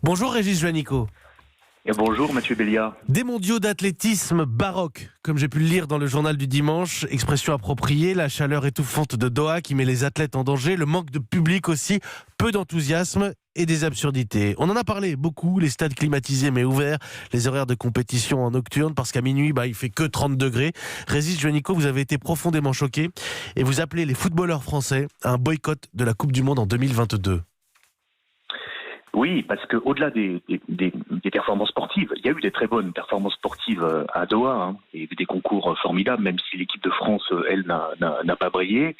Bonjour Régis Juanico. Et bonjour Mathieu Béliard. Des mondiaux d'athlétisme baroque, comme j'ai pu le lire dans le journal du dimanche, expression appropriée, la chaleur étouffante de Doha qui met les athlètes en danger, le manque de public aussi, peu d'enthousiasme et des absurdités. On en a parlé beaucoup, les stades climatisés mais ouverts, les horaires de compétition en nocturne, parce qu'à minuit, il fait que 30 degrés. Régis Juanico, vous avez été profondément choqué et vous appelez les footballeurs français à un boycott de la Coupe du Monde en 2022. Oui, parce qu'au-delà des performances sportives, il y a eu des très bonnes performances sportives à Doha, il y a eu des concours formidables, même si l'équipe de France, elle, n'a pas brillé.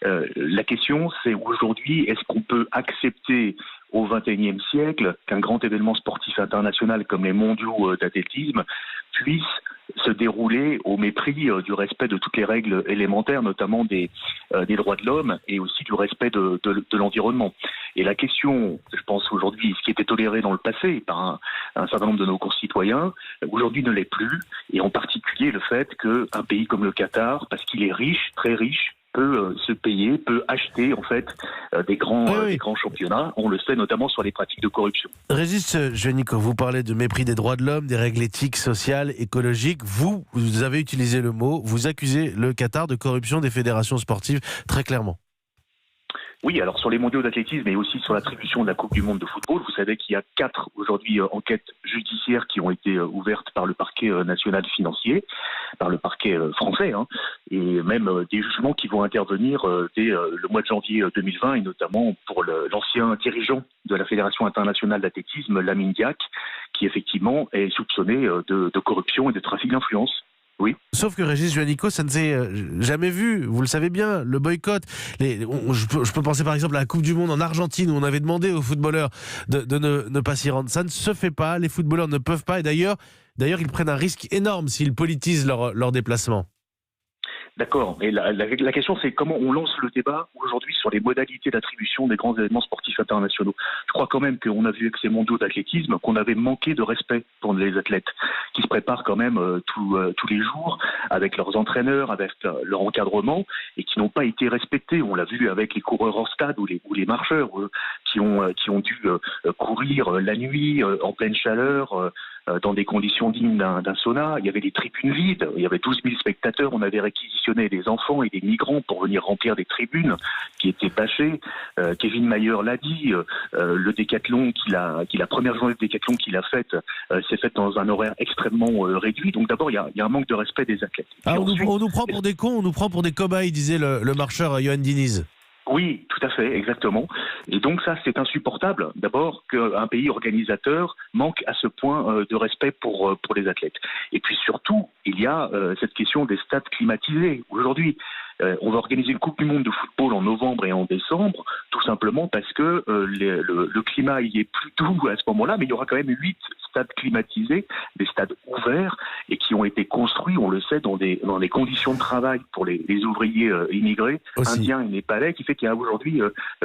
La question, c'est aujourd'hui, est-ce qu'on peut accepter au XXIe siècle qu'un grand événement sportif international comme les mondiaux d'athlétisme puisse se dérouler au mépris du respect de toutes les règles élémentaires, notamment des droits de l'homme et aussi du respect de l'environnement. Et la question, je pense aujourd'hui, ce qui était toléré dans le passé par un certain nombre de nos concitoyens, aujourd'hui ne l'est plus, et en particulier le fait qu'un pays comme le Qatar, parce qu'il est riche, très riche, peut se payer, peut acheter en fait des grands championnats. On le sait notamment sur les pratiques de corruption. Régis Juanico, vous parlez de mépris des droits de l'homme, des règles éthiques, sociales, écologiques. Vous avez utilisé le mot, vous accusez le Qatar de corruption des fédérations sportives, très clairement. Oui, alors sur les mondiaux d'athlétisme et aussi sur l'attribution de la Coupe du Monde de football, vous savez qu'il y a 4 aujourd'hui enquêtes judiciaires qui ont été ouvertes par le parquet national financier, par le parquet français, et même des jugements qui vont intervenir dès le mois de janvier 2020, et notamment pour l'ancien dirigeant de la Fédération internationale d'athlétisme, Lamine Diack, qui effectivement est soupçonné de corruption et de trafic d'influence. Oui. Sauf que Régis Juanico, ça ne s'est jamais vu, vous le savez bien, le boycott. Je peux penser par exemple à la Coupe du Monde en Argentine où on avait demandé aux footballeurs de ne pas s'y rendre. Ça ne se fait pas, les footballeurs ne peuvent pas et d'ailleurs ils prennent un risque énorme s'ils politisent leur déplacement. D'accord, mais la question c'est comment on lance le débat aujourd'hui sur les modalités d'attribution des grands événements sportifs internationaux. Je crois quand même qu'on a vu avec ces mondiaux d'athlétisme qu'on avait manqué de respect pour les athlètes qui se préparent quand même tous les jours avec leurs entraîneurs, avec leur encadrement et qui n'ont pas été respectés. On l'a vu avec les coureurs hors stade ou les marcheurs qui ont dû courir la nuit en pleine chaleur dans des conditions dignes d'un sauna. Il y avait des tribunes vides, il y avait 12 000 spectateurs, on avait réquisitionné des enfants et des migrants pour venir remplir des tribunes qui étaient bâchées. Kevin Mayer l'a dit, le décathlon la première journée de décathlon qu'il a faite s'est faite dans un horaire extrêmement réduit. Donc d'abord, il y a un manque de respect des athlètes. On nous prend pour des cons, on nous prend pour des cobayes, disait le marcheur Johan Diniz. Oui, tout à fait, exactement. Et donc ça, c'est insupportable. D'abord, qu'un pays organisateur manque à ce point de respect pour les athlètes. Et puis surtout, il y a cette question des stades climatisés. Aujourd'hui, on va organiser une Coupe du Monde de football en novembre et en décembre, tout simplement parce que le climat y est plus doux à ce moment-là, mais il y aura quand même 8 stades climatisés, des stades ouverts, et qui ont été construits, on le sait, dans des conditions de travail pour les ouvriers immigrés, indiens et népalais, qui fait qu'il y a aujourd'hui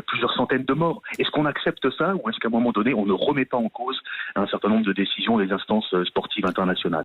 plusieurs centaines de morts. Est-ce qu'on accepte ça, ou est-ce qu'à un moment donné, on ne remet pas en cause un certain nombre de décisions des instances sportives internationales ?